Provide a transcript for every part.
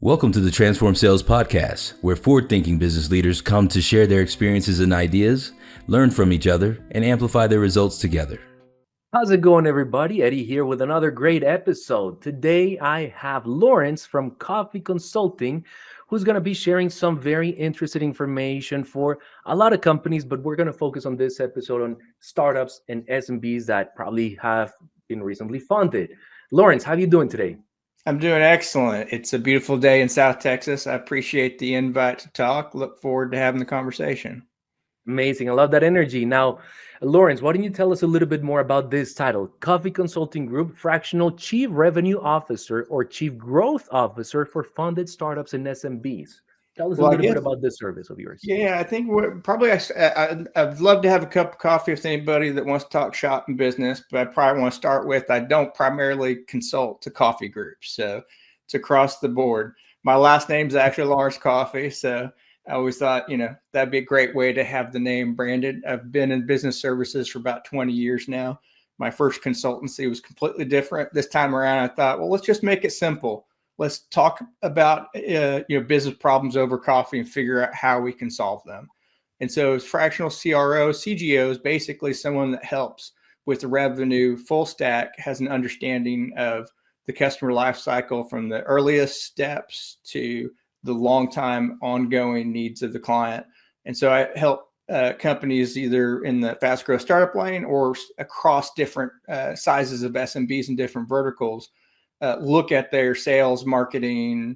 Welcome to the Transform Sales Podcast, where forward-thinking business leaders come to share their experiences and ideas, learn from each other, and amplify their results together. How's it going, everybody? Eddie here with another great episode. Today, I have Lawrence from Playbook Consulting, who's going to be sharing some very interesting information for a lot of companies, but we're going to focus on this episode on startups and SMBs that probably have been recently funded. Lawrence, how are you doing today? I'm doing excellent. It's a beautiful day in South Texas. I appreciate the invite to talk. Look forward to having the conversation. Amazing. I love that energy. Now, Lawrence, why don't you tell us a little bit more about this title? Playbook Consulting Group, Fractional Chief Revenue Officer or Chief Growth Officer for Funded Startups and SMBs. Tell us a little bit about this service of yours. Yeah, I think I'd love to have a cup of coffee with anybody that wants to talk shop and business, but I probably want to start with, I don't primarily consult to coffee groups. So it's across the board. My last name's actually Lawrence Coffee. So I always thought, that'd be a great way to have the name branded. I've been in business services for about 20 years now. My first consultancy was completely different. This time around, I thought, well, let's just make it simple. Let's talk about business problems over coffee and figure out how we can solve them. And so fractional CRO, CGO is basically someone that helps with the revenue full stack, has an understanding of the customer life cycle from the earliest steps to the long time ongoing needs of the client. And so I help companies either in the fast growth startup lane or across different sizes of SMBs and different verticals look at their sales, marketing,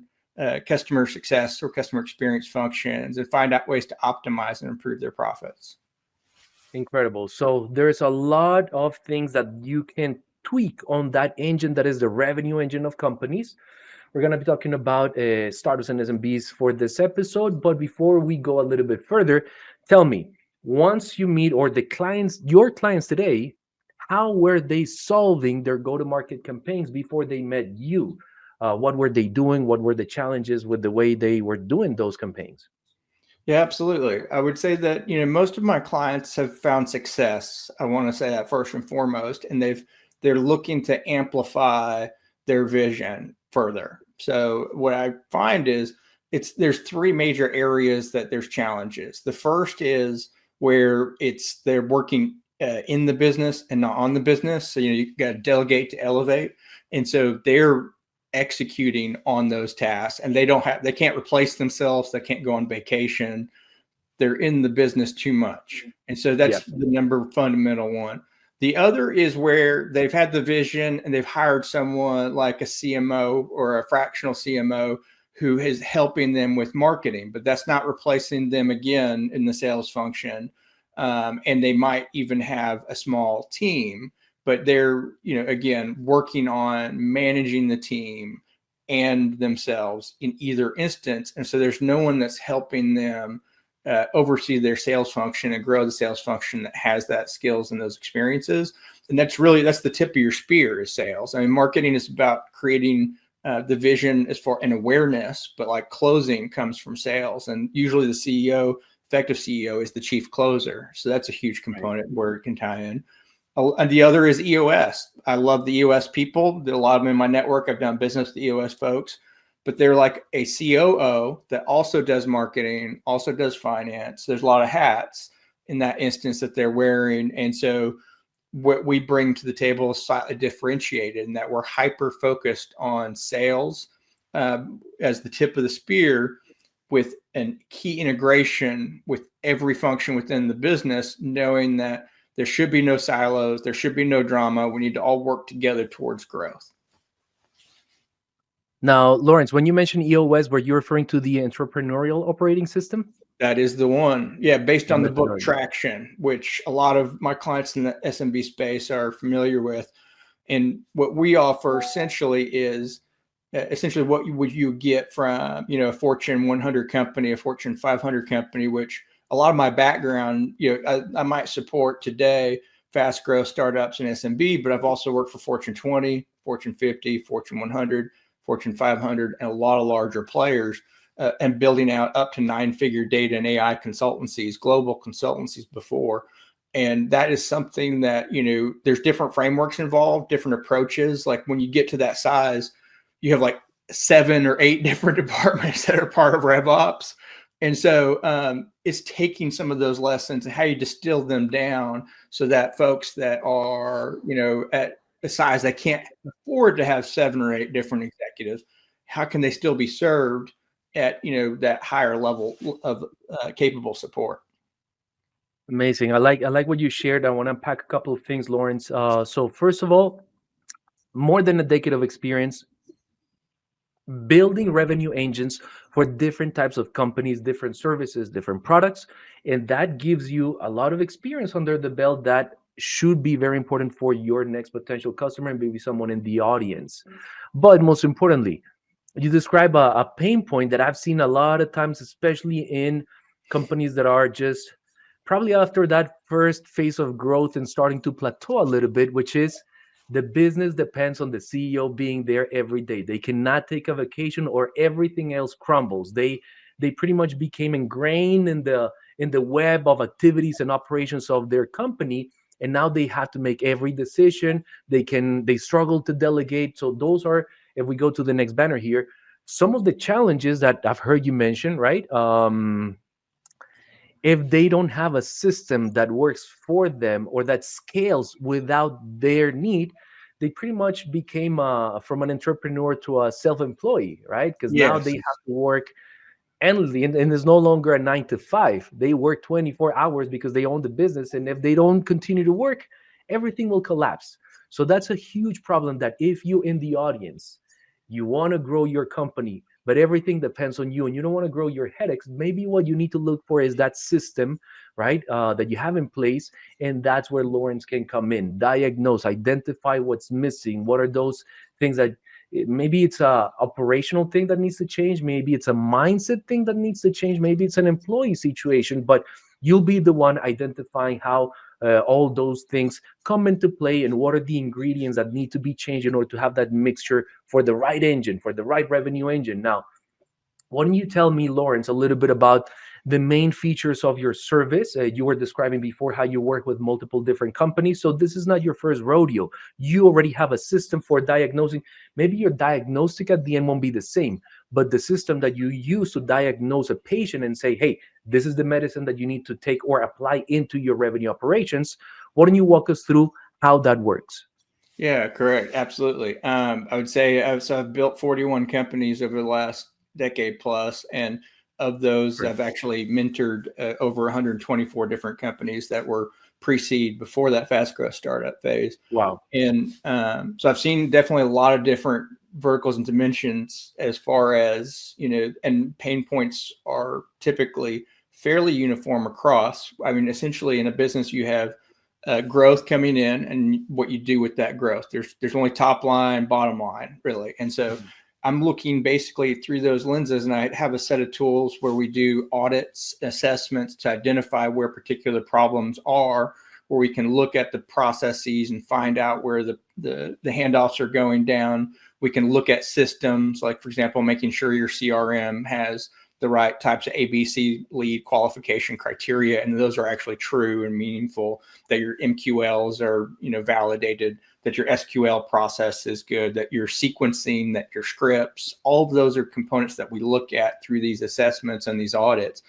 customer success or customer experience functions and find out ways to optimize and improve their profits. Incredible. So there's a lot of things that you can tweak on that engine that is the revenue engine of companies. We're going to be talking about startups and SMBs for this episode. But before we go a little bit further, tell me, once you meet your clients today, how were they solving their go-to-market campaigns before they met you? What were they doing? What were the challenges with the way they were doing those campaigns? Yeah, absolutely. I would say that, most of my clients have found success. I want to say that first and foremost, and they're looking to amplify their vision further. So what I find is there's three major areas that there's challenges. The first is where they're working in the business and not on the business. So, you got to delegate to elevate. And so they're executing on those tasks and they can't replace themselves. They can't go on vacation. They're in the business too much. And so that's the fundamental one. The other is where they've had the vision and they've hired someone like a CMO or a fractional CMO who is helping them with marketing, but that's not replacing them again in the sales function. And they might even have a small team, but they're, again, working on managing the team and themselves in either instance. And so there's no one that's helping them oversee their sales function and grow the sales function that has that skills and those experiences. And that's the tip of your spear is sales. I mean, marketing is about creating the vision as far an awareness, but like closing comes from sales. And usually the CEO, effective CEO, is the chief closer. So that's a huge component where it can tie in. And the other is EOS. I love the EOS people. There are a lot of them in my network. I've done business with EOS folks, but they're like a COO that also does marketing, also does finance. There's a lot of hats in that instance that they're wearing. And so what we bring to the table is slightly differentiated in that we're hyper focused on sales as the tip of the spear, with a key integration with every function within the business, knowing that there should be no silos, there should be no drama. We need to all work together towards growth. Now, Lawrence, when you mentioned EOS, were you referring to the entrepreneurial operating system? That is the one. Yeah, based on the book Traction, which a lot of my clients in the SMB space are familiar with. And what we offer essentially is what would you get from, a Fortune 100 company, a Fortune 500 company, which a lot of my background, I might support today fast growth startups and SMB, but I've also worked for Fortune 20, Fortune 50, Fortune 100, Fortune 500, and a lot of larger players, and building out up to 9-figure data and AI consultancies, global consultancies before. And that is something that, there's different frameworks involved, different approaches. Like when you get to that size, you have like 7 or 8 different departments that are part of RevOps. And so it's taking some of those lessons and how you distill them down so that folks that are, at a size that can't afford to have 7 or 8 different executives, how can they still be served at, that higher level of capable support? Amazing. I like what you shared. I want to unpack a couple of things, Lawrence. So first of all, more than a decade of experience building revenue engines for different types of companies, different services, different products. And that gives you a lot of experience under the belt that should be very important for your next potential customer and maybe someone in the audience. But most importantly, you describe a pain point that I've seen a lot of times, especially in companies that are just probably after that first phase of growth and starting to plateau a little bit, which is the business depends on the CEO being there every day. They cannot take a vacation or everything else crumbles. They pretty much became ingrained in the web of activities and operations of their company, and now they have to make every decision. They struggle to delegate. So those are, if we go to the next banner here, some of the challenges that I've heard you mention, right? If they don't have a system that works for them or that scales without their need, they pretty much became from an entrepreneur to a self-employee, right? Because now they Yes. have to work endlessly, and it's no longer a 9 to 5. They work 24 hours because they own the business, and if they don't continue to work, everything will collapse. So that's a huge problem, that if you in the audience, you want to grow your company, but everything depends on you and you don't want to grow your headaches, maybe what you need to look for is that system, right, that you have in place. And that's where Lawrence can come in, diagnose, identify what's missing. What are those things that maybe it's a operational thing that needs to change, maybe it's a mindset thing that needs to change, maybe it's an employee situation, but you'll be the one identifying how all those things come into play and what are the ingredients that need to be changed in order to have that mixture for the right engine, for the right revenue engine. Now, why don't you tell me, Lawrence, a little bit about the main features of your service? You were describing before how you work with multiple different companies. So this is not your first rodeo. You already have a system for diagnosing. Maybe your diagnostic at the end won't be the same, but the system that you use to diagnose a patient and say, hey, this is the medicine that you need to take or apply into your revenue operations. Why don't you walk us through how that works? Yeah, correct. Absolutely. I would say I've built 41 companies over the last decade plus, and of those, Great. I've actually mentored over 124 different companies that were pre-seed before that fast growth startup phase. Wow. And so I've seen definitely a lot of different verticals and dimensions as far as, and pain points are typically fairly uniform across. I mean, essentially in a business, you have growth coming in and what you do with that growth. There's only top line, bottom line, really. And so I'm looking basically through those lenses, and I have a set of tools where we do audits, assessments to identify where particular problems are, where we can look at the processes and find out where the handoffs are going down. We can look at systems, like, for example, making sure your CRM has the right types of ABC lead qualification criteria, and those are actually true and meaningful, that your MQLs are, validated, that your SQL process is good, that your sequencing, that your scripts, all of those are components that we look at through these assessments and these audits.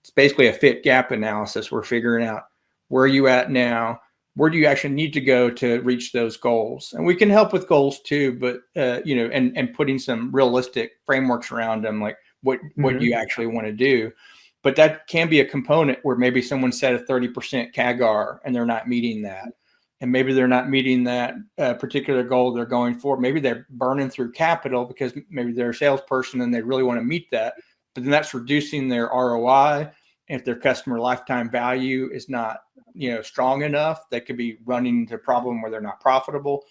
It's basically a fit gap analysis. We're figuring out, where are you at now? Where do you actually need to go to reach those goals? And we can help with goals too, but and putting some realistic frameworks around them, like what you actually want to do. But that can be a component where maybe someone set a 30% CAGR and they're not meeting that. And maybe they're not meeting that particular goal they're going for. Maybe they're burning through capital because maybe they're a salesperson and they really want to meet that. But then that's reducing their ROI. And if their customer lifetime value is not, strong enough, that could be running into a problem where they're not profitable.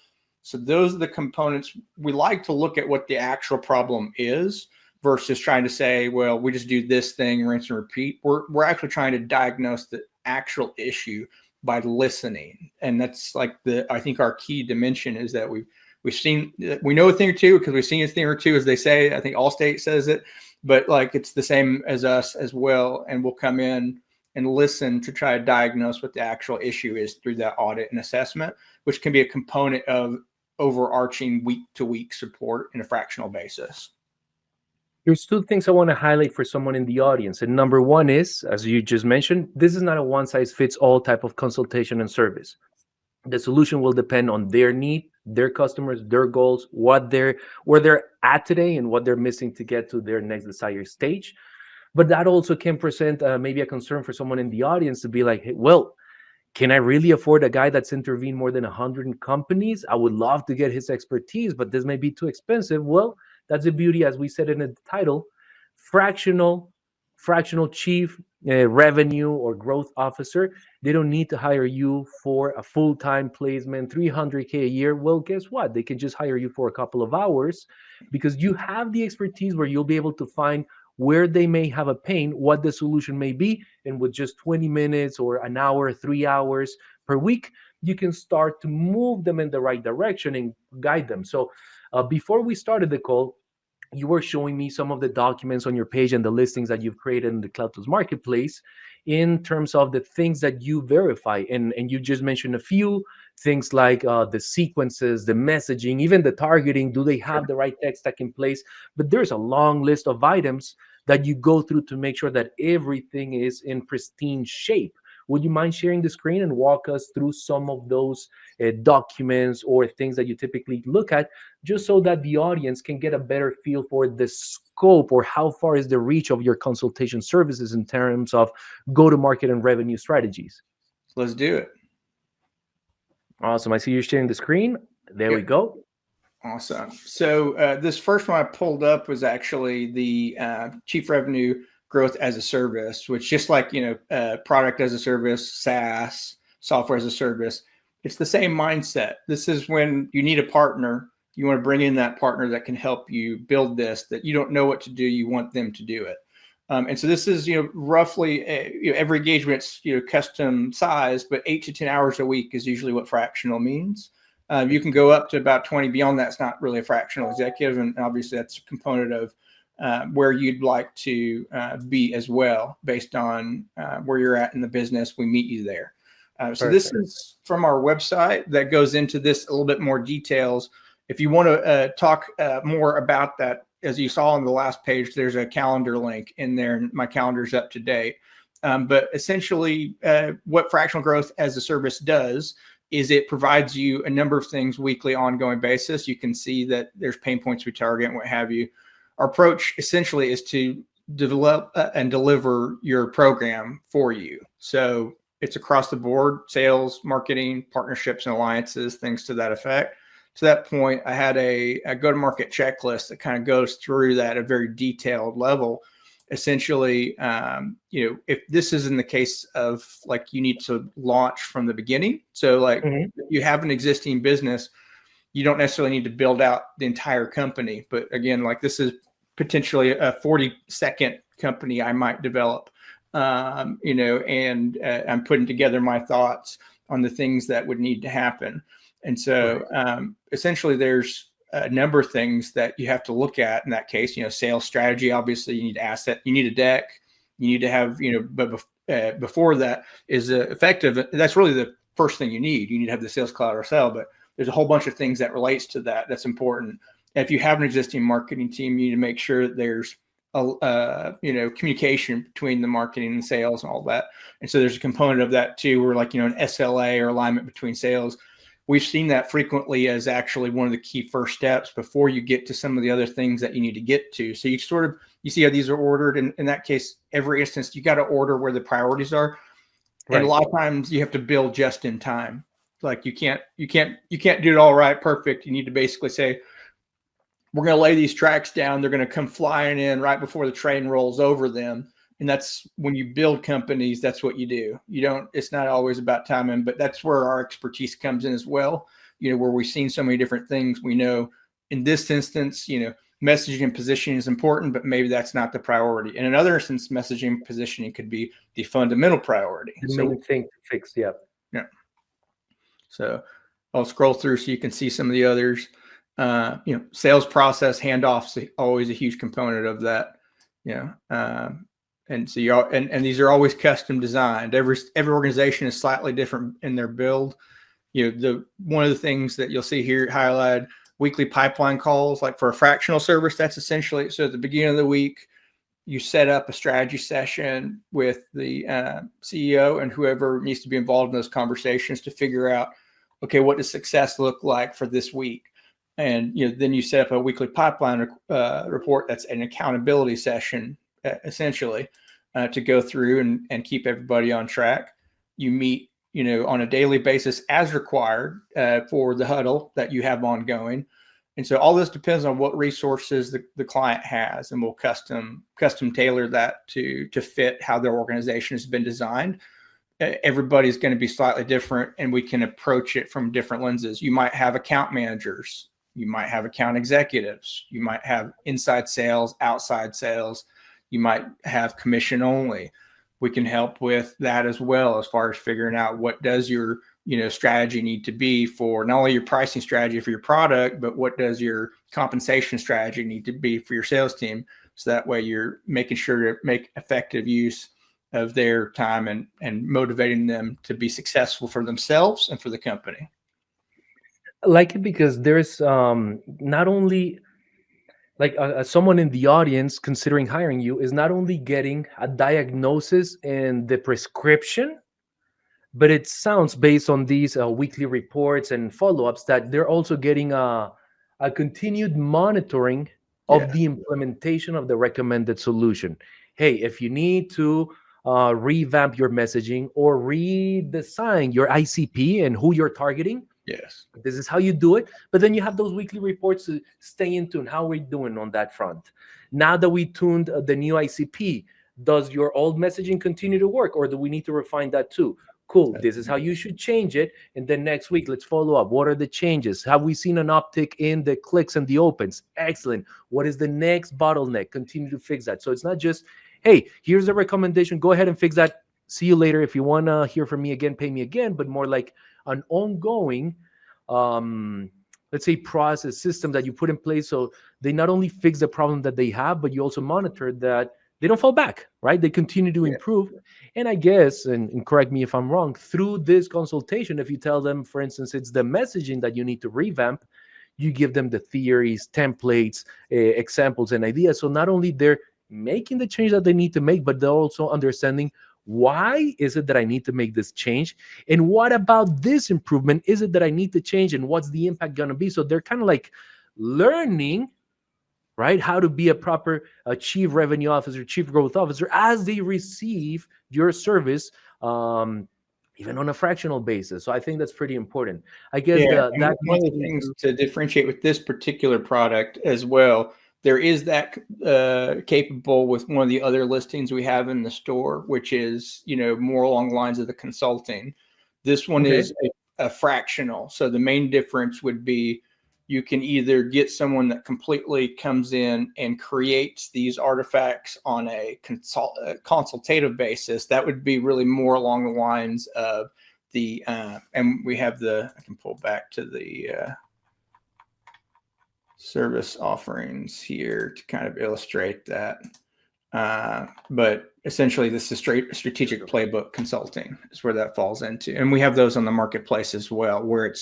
So those are the components. We like to look at what the actual problem is versus trying to say, well, we just do this thing, rinse and repeat. We're actually trying to diagnose the actual issue by listening. And that's like I think our key dimension is that we know a thing or two because we've seen a thing or two, as they say. I think Allstate says it, but like it's the same as us as well. And we'll come in and listen to try to diagnose what the actual issue is through that audit and assessment, which can be a component of overarching week-to-week support in a fractional basis. There's two things I want to highlight for someone in the audience. And number one is, as you just mentioned, this is not a one-size-fits-all type of consultation and service. The solution will depend on their need, their customers, their goals, where they're at today, and what they're missing to get to their next desired stage. But that also can present maybe a concern for someone in the audience to be like, hey, well, can I really afford a guy that's intervened more than 100 companies? I would love to get his expertise, but this may be too expensive. Well, that's the beauty, as we said in the title, fractional, fractional chief revenue or growth officer. They don't need to hire you for a full-time placement, 300K a year. Well, guess what? They can just hire you for a couple of hours because you have the expertise where you'll be able to find where they may have a pain, what the solution may be, and with just 20 minutes or an hour, 3 hours per week, you can start to move them in the right direction and guide them. So before we started the call, you were showing me some of the documents on your page and the listings that you've created in the CloudTask marketplace in terms of the things that you verify. And you just mentioned a few things like the sequences, the messaging, even the targeting. Do they have the right tech stack in place? But there's a long list of items that you go through to make sure that everything is in pristine shape. Would you mind sharing the screen and walk us through some of those documents or things that you typically look at, just so that the audience can get a better feel for the scope or how far is the reach of your consultation services in terms of go-to-market and revenue strategies? Let's do it. Awesome. I see you're sharing the screen. There we go. Awesome. So this first one I pulled up was actually the Chief Revenue Growth as a Service, which just like, product as a service, SaaS, software as a service, it's the same mindset. This is when you need a partner. You want to bring in that partner that can help you build this, that you don't know what to do. You want them to do it. And so this is, roughly every engagement's, custom size, but 8 to 10 hours a week is usually what fractional means. You can go up to about 20. Beyond that's not really a fractional executive. And obviously that's a component of where you'd like to be as well, based on where you're at in the business. We meet you there. So this is from our website that goes into this a little bit more details. If you want to talk more about that, as you saw on the last page, there's a calendar link in there, and my calendar's up to date. But essentially, what Fractional Growth as a Service does is it provides you a number of things weekly, ongoing basis. You can see that there's pain points we target and what have you. Our approach essentially is to develop and deliver your program for you. So it's across the board: sales, marketing, partnerships, and alliances, things to that effect. To that point, I had a go-to-market checklist that kind of goes through that at a very detailed level. Essentially, if this is in the case of like you need to launch from the beginning. So like you have an existing business, you don't necessarily need to build out the entire company. But again, like this is potentially a 40-second company I might develop, and I'm putting together my thoughts on the things that would need to happen. And so essentially there's a number of things that you have to look at in that case. Sales strategy, obviously you need asset, you need a deck, you need to have, but before that is effective. That's really the first thing you need. You need to have the sales cloud or sell, but there's a whole bunch of things that relates to that. That's important. And if you have an existing marketing team, you need to make sure that there's communication between the marketing and sales and all that. And so there's a component of that too, where like, an SLA or alignment between sales. We've seen that frequently as actually one of the key first steps before you get to some of the other things that you need to get to. So you see how these are ordered. And in that case, every instance, you got to order where the priorities are. Right. And a lot of times you have to build just in time. Like you can't do it all right, perfect. You need to basically say, we're going to lay these tracks down. They're going to come flying in right before the train rolls over them. And that's when you build companies, that's what you do. It's not always about timing, but that's where our expertise comes in as well. Where we've seen so many different things. We know in this instance, messaging and positioning is important, but maybe that's not the priority. In another instance, messaging and positioning could be the fundamental priority. The main thing to fix. Yeah. So I'll scroll through so you can see some of the others. Sales process handoffs, always a huge component of that. And so and these are always custom designed. Every organization is slightly different in their build. One of the things that you'll see here highlighted, weekly pipeline calls. Like for a fractional service, that's essentially, so at the beginning of the week, you set up a strategy session with the CEO and whoever needs to be involved in those conversations to figure out, okay, what does success look like for this week? And then you set up a weekly pipeline report. That's an accountability session, essentially, to go through and keep everybody on track. You meet, on a daily basis as required for the huddle that you have ongoing. And so all this depends on what resources the client has, and we'll custom tailor that to fit how their organization has been designed. Everybody's going to be slightly different, and we can approach it from different lenses. You might have account managers, you might have account executives, you might have inside sales, outside sales, you might have commission only. We can help with that as well, as far as figuring out what does your strategy need to be for not only your pricing strategy for your product, but what does your compensation strategy need to be for your sales team. So that way you're making sure to make effective use of their time and motivating them to be successful for themselves and for the company. I like it because there's not only like someone in the audience considering hiring you is not only getting a diagnosis and the prescription, but it sounds based on these weekly reports and follow-ups that they're also getting a continued monitoring of the implementation of the recommended solution. Hey, if you need to revamp your messaging or redesign your ICP and who you're targeting, yes, this is how you do it. But then you have those weekly reports to stay in tune. How are we doing on that front? Now that we tuned the new ICP, does your old messaging continue to work, or do we need to refine that too? Cool. This is how you should change it. And then next week, let's follow up. What are the changes? Have we seen an uptick in the clicks and the opens? Excellent. What is the next bottleneck? Continue to fix that. So it's not just, hey, here's a recommendation. Go ahead and fix that. See you later. If you want to hear from me again, pay me again. But more like an ongoing, let's say, process system that you put in place. So they not only fix the problem that they have, but you also monitor that they don't fall back, right? They continue to improve. And I guess, and correct me if I'm wrong, through this consultation, if you tell them, for instance, it's the messaging that you need to revamp, you give them the theories, templates, examples, and ideas. So not only they're making the change that they need to make, but they're also understanding, why is it that I need to make this change? And what about this improvement is it that I need to change? And what's the impact going to be? So they're kind of like learning, right, how to be a proper chief revenue officer, chief growth officer, as they receive your service, even on a fractional basis. So I think that's pretty important. I guess that one of the things to differentiate with this particular product as well, there is that capable with one of the other listings we have in the store, which is, more along the lines of the consulting. This one is a fractional. So the main difference would be you can either get someone that completely comes in and creates these artifacts on a consultative basis. That would be really more along the lines of the, and we have I can pull back to the service offerings here to kind of illustrate that. But essentially, this is strategic playbook consulting is where that falls into. And we have those on the marketplace as well, where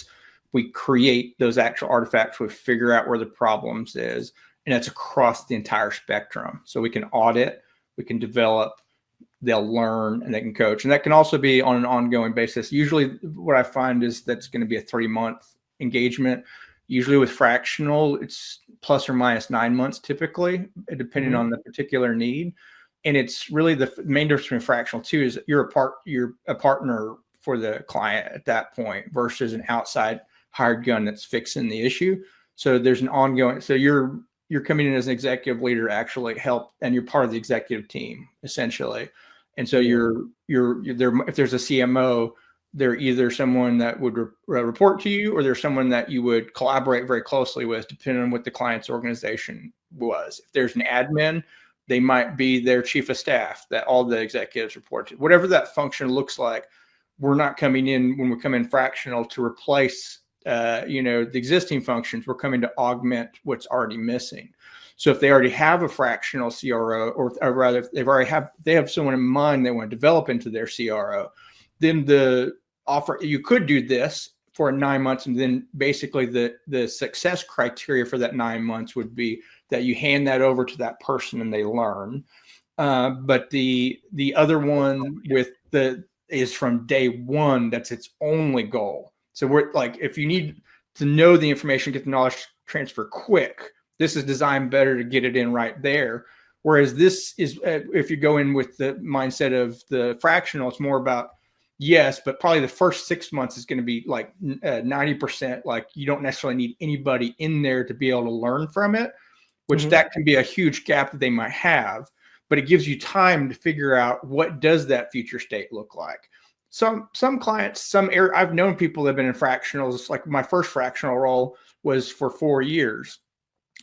we create those actual artifacts, we figure out where the problems is, and it's across the entire spectrum. So we can audit, we can develop, they'll learn, and they can coach. And that can also be on an ongoing basis. Usually what I find is that's going to be a 3-month engagement. Usually with fractional, it's plus or minus 9 months typically, depending on the particular need. And it's really the main difference between fractional too is you're a partner for the client at that point versus an outside hired gun that's fixing the issue. So there's an ongoing, so you're coming in as an executive leader to actually help, and you're part of the executive team essentially. And so you're there. If there's a CMO, they're either someone that would report to you, or there's someone that you would collaborate very closely with, depending on what the client's organization was. If there's an admin, they might be their chief of staff that all the executives report to. Whatever that function looks like, we're not coming in when we come in fractional to replace the existing functions. We're coming to augment what's already missing. So if they already have a fractional CRO, or rather if they have someone in mind they want to develop into their CRO, then the offer, you could do this for 9 months. And then basically the success criteria for that 9 months would be that you hand that over to that person and they learn. But the other one is from day one. That's its only goal. So we're like, if you need to know the information, get the knowledge transfer quick, this is designed better to get it in right there. Whereas this is, if you go in with the mindset of the fractional, it's more about, yes, but probably the first 6 months is going to be like 90%. Like you don't necessarily need anybody in there to be able to learn from it, which that can be a huge gap that they might have. But it gives you time to figure out what does that future state look like. Some clients, I've known people that have been in fractionals. Like my first fractional role was for 4 years,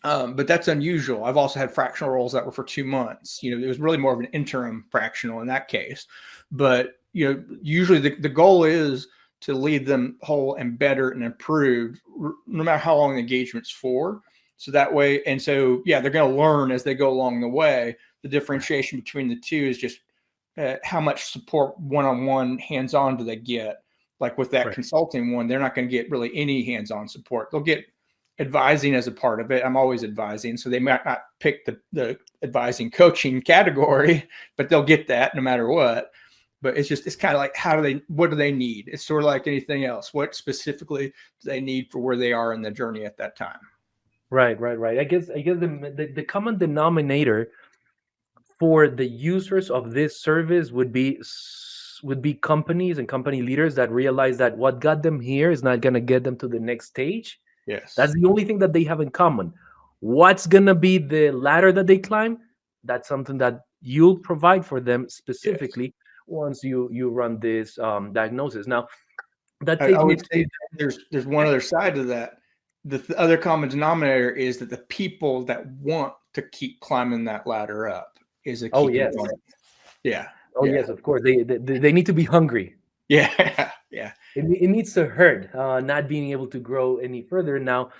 but that's unusual. I've also had fractional roles that were for 2 months. It was really more of an interim fractional in that case. But usually the goal is to lead them whole and better and improved, no matter how long the engagement's for. So that way, and so they're going to learn as they go along the way. The differentiation between the two is just how much support one-on-one hands-on do they get. Like with that consulting one, they're not going to get really any hands-on support. They'll get advising as a part of it. I'm always advising, so they might not pick the advising coaching category, but they'll get that no matter what. But it's kind of like, what do they need? It's sort of like anything else. What specifically do they need for where they are in the journey at that time? Right. I guess the common denominator for the users of this service would be companies and company leaders that realize that what got them here is not going to get them to the next stage. Yes. That's the only thing that they have in common. What's going to be the ladder that they climb? That's something that you'll provide for them specifically once you run this diagnosis. Now, that takes I me would say there's one other side to that. The other common denominator is that the people that want to keep climbing that ladder up is a key component. Yeah. Yes, of course. They need to be hungry. Yeah. It needs to hurt, not being able to grow any further. Now,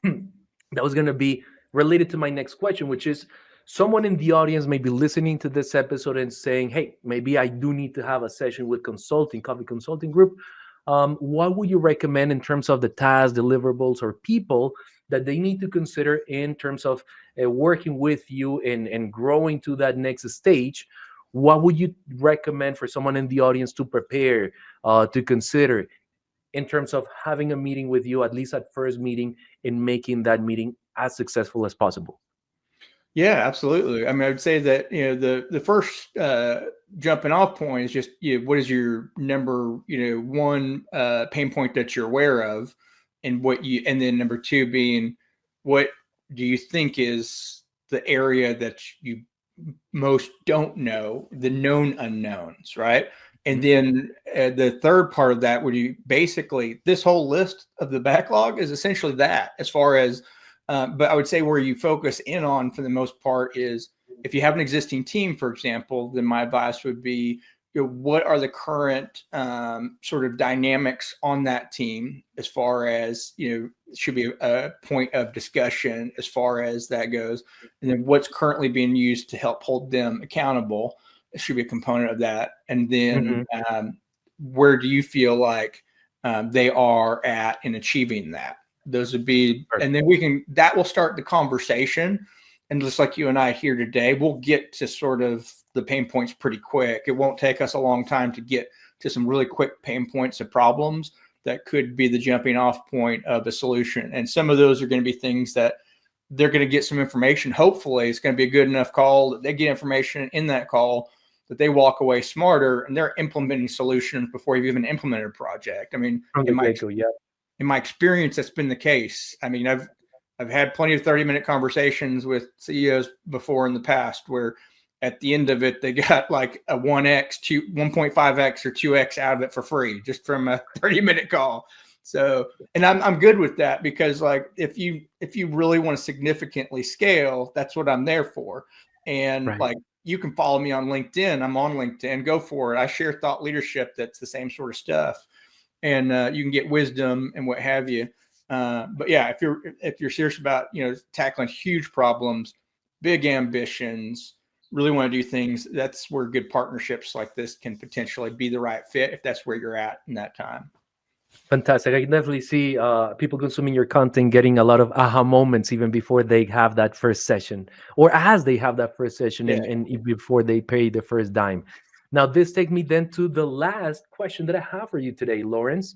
that was going to be related to my next question, which is someone in the audience may be listening to this episode and saying, hey, maybe I do need to have a session with Coffee Consulting Group. What would you recommend in terms of the tasks, deliverables, or people that they need to consider in terms of working with you and growing to that next stage? What would you recommend for someone in the audience to prepare, to consider in terms of having a meeting with you, at least at first meeting, and making that meeting as successful as possible? Yeah, absolutely. I mean, I would say that, the first jumping off point is just, what is your number, one pain point that you're aware of, and and then number two being, what do you think is the area that you most don't know, the known unknowns, right? And then the third part of that, where you basically, this whole list of the backlog is essentially that, as far as, but I would say where you focus in on for the most part is, if you have an existing team, for example, then my advice would be, what are the current sort of dynamics on that team, as far as, should be a point of discussion as far as that goes. And then what's currently being used to help hold them accountable, it should be a component of that. And then where do you feel like they are at in achieving that? Those would be, and then that will start the conversation. And just like you and I here today, we'll get to sort of the pain points pretty quick. It won't take us a long time to get to some really quick pain points of problems that could be the jumping off point of a solution. And some of those are going to be things that they're going to get some information. Hopefully it's going to be a good enough call that they get information in that call that they walk away smarter, and they're implementing solutions before you've even implemented a project. I mean, in my experience, that's been the case. I mean, I've had plenty of 30-minute conversations with CEOs before in the past, where at the end of it, they got like a 1x, 1.5x or 2x out of it for free, just from a 30-minute call. So, and I'm good with that, because like, if you really want to significantly scale, that's what I'm there for. And like, you can follow me on LinkedIn. I'm on LinkedIn. Go for it. I share thought leadership. That's the same sort of stuff. And you can get wisdom and what have you. But yeah, if you're serious about, tackling huge problems, big ambitions, really want to do things, that's where good partnerships like this can potentially be the right fit, if that's where you're at in that time. Fantastic. I can definitely see people consuming your content getting a lot of aha moments even before they have that first session, or as they have that first session, Yeah. and before they pay the first dime. Now, this takes me then to the last question that I have for you today, Lawrence,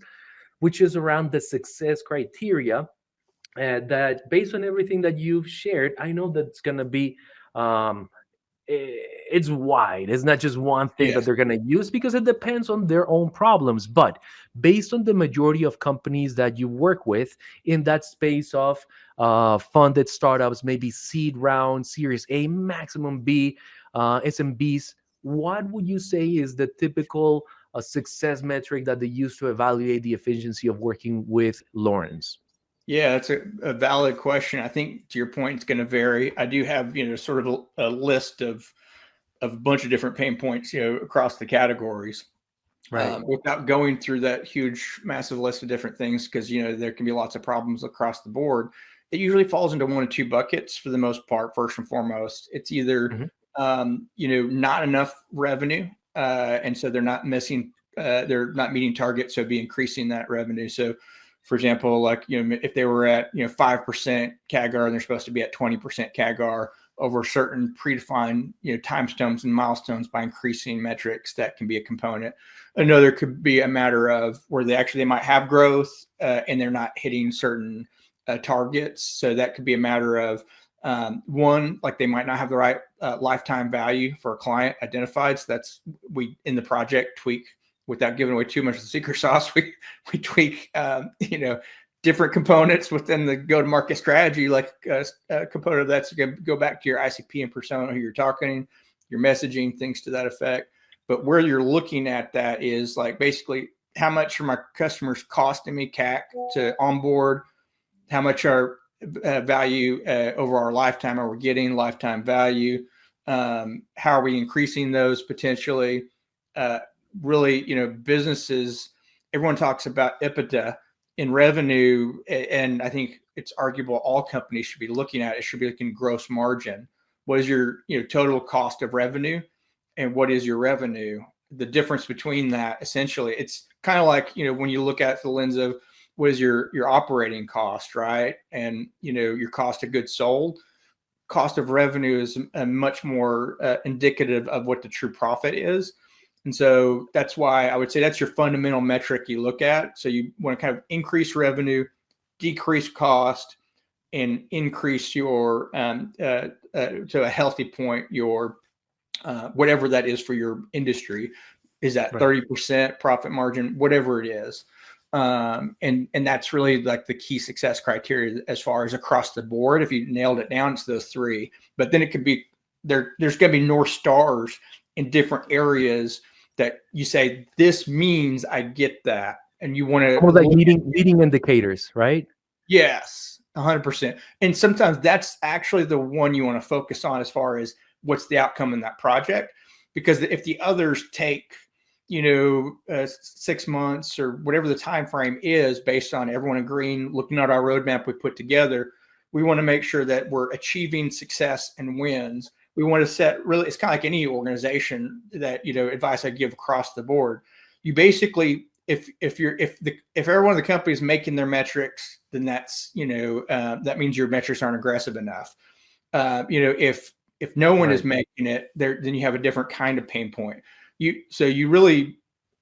which is around the success criteria. That based on everything that you've shared, I know that it's going to be um, it's wide. It's not just one thing that Yes. they're going to use, because it depends on their own problems. But based on the majority of companies that you work with in that space of funded startups, maybe seed round, Series A, maximum B, SMBs, what would you say is the typical success metric that they use to evaluate the efficiency of working with Lawrence? Yeah, that's a valid question. I think to your point, it's going to vary. I do have, sort of a list of a bunch of different pain points, across the categories. Right. Without going through that huge, massive list of different things, because there can be lots of problems across the board. It usually falls into one of two buckets for the most part. First and foremost, it's either not enough revenue, and so they're not meeting targets, so be increasing that revenue. So, for example, like if they were at 5% CAGR and they're supposed to be at 20% CAGR over certain predefined timestamps and milestones, by increasing metrics, that can be a component. Another could be a matter of where they might have growth and they're not hitting certain targets. So that could be a matter of one, like they might not have the right lifetime value for a client identified. So that's in the project tweak, without giving away too much of the secret sauce. We tweak different components within the go-to-market strategy, like a component of that's going to go back to your ICP and persona, who you're targeting, your messaging, things to that effect. But where you're looking at that is like basically how much are my customers costing me CAC to onboard, how much are value over our lifetime are we getting lifetime value, how are we increasing those potentially. Really, businesses, everyone talks about EBITDA in revenue, and I think it's arguable all companies should be looking at it. Should be looking gross margin. What is your total cost of revenue, and what is your revenue? The difference between that, essentially, it's kind of like when you look at the lens of what is your operating cost, right? And your cost of goods sold. Cost of revenue is a much more indicative of what the true profit is. And so that's why I would say that's your fundamental metric you look at. So you want to kind of increase revenue, decrease cost, and increase your to a healthy point, your whatever that is for your industry. Is that 30% profit margin, whatever it is. And that's really like the key success criteria as far as across the board. If you nailed it down, it's those three. But then it could be there's going to be North Stars in different areas that you say, this means I get that. And you want to like leading indicators, right? Yes, 100%. And sometimes that's actually the one you want to focus on as far as what's the outcome in that project. Because if the others take 6 months or whatever the time frame is, based on everyone agreeing, looking at our roadmap we put together, we want to make sure that we're achieving success and wins. We want to set really, it's kind of like any organization that advice I give across the board. You basically, if every one of the companies making their metrics, then that's that means your metrics aren't aggressive enough. If no one is making it, then you have a different kind of pain point. You want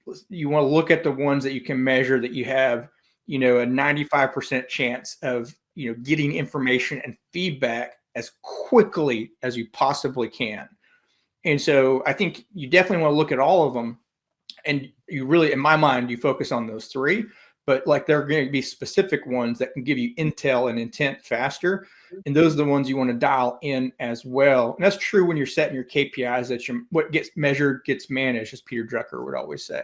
to look at the ones that you can measure, that you have a 95% chance of getting information and feedback as quickly as you possibly can. And so I think you definitely want to look at all of them, and you really, in my mind, you focus on those three. But like there are going to be specific ones that can give you intel and intent faster, and those are the ones you want to dial in as well. And that's true when you're setting your KPIs. That what gets measured gets managed, as Peter Drucker would always say.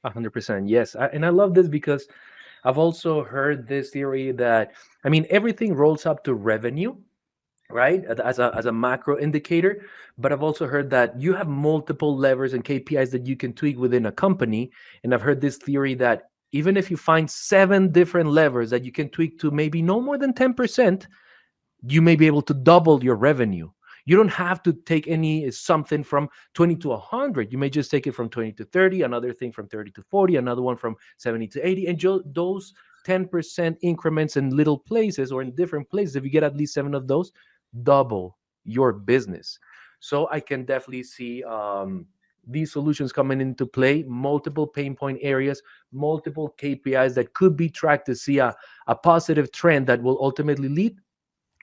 100%, yes. And I love this because I've also heard this theory that, everything rolls up to revenue, right, as a macro indicator. But I've also heard that you have multiple levers and KPIs that you can tweak within a company. And I've heard this theory that even if you find 7 different levers that you can tweak to maybe no more than 10%, you may be able to double your revenue. You don't have to take something from 20 to 100. You may just take it from 20 to 30, another thing from 30 to 40, another one from 70 to 80, and those 10% increments in little places or in different places, if you get at least 7 of those, double your business. So I can definitely see these solutions coming into play, multiple pain point areas, multiple KPIs that could be tracked to see a positive trend that will ultimately lead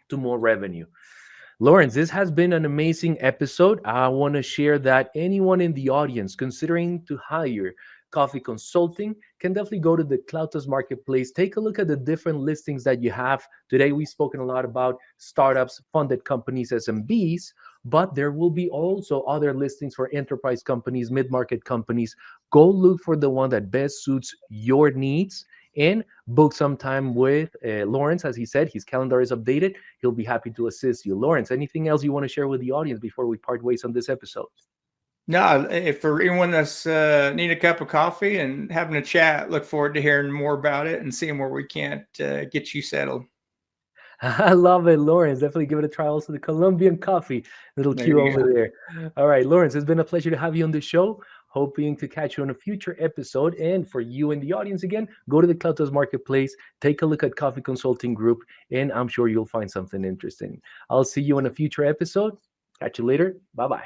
to more revenue. Lawrence, this has been an amazing episode. I want to share that anyone in the audience considering to hire Coffee Consulting can definitely go to the CloudTask Marketplace. Take a look at the different listings that you have. Today, we've spoken a lot about startups, funded companies, SMBs, but there will be also other listings for enterprise companies, mid-market companies. Go look for the one that best suits your needs and book some time with Lawrence. As he said, his calendar is updated. He'll be happy to assist you. Lawrence, anything else you want to share with the audience before we part ways on this episode? No, if for anyone that's need a cup of coffee and having a chat, look forward to hearing more about it and seeing where we can't get you settled. I love it, Lawrence. Definitely give it a try. Also, the Colombian coffee, little There cue you over there. All right, Lawrence, it's been a pleasure to have you on the show. Hoping to catch you on a future episode. And for you in the audience again, go to the CloudTask Marketplace, take a look at Coffee Consulting Group, and I'm sure you'll find something interesting. I'll see you in a future episode. Catch you later. Bye-bye.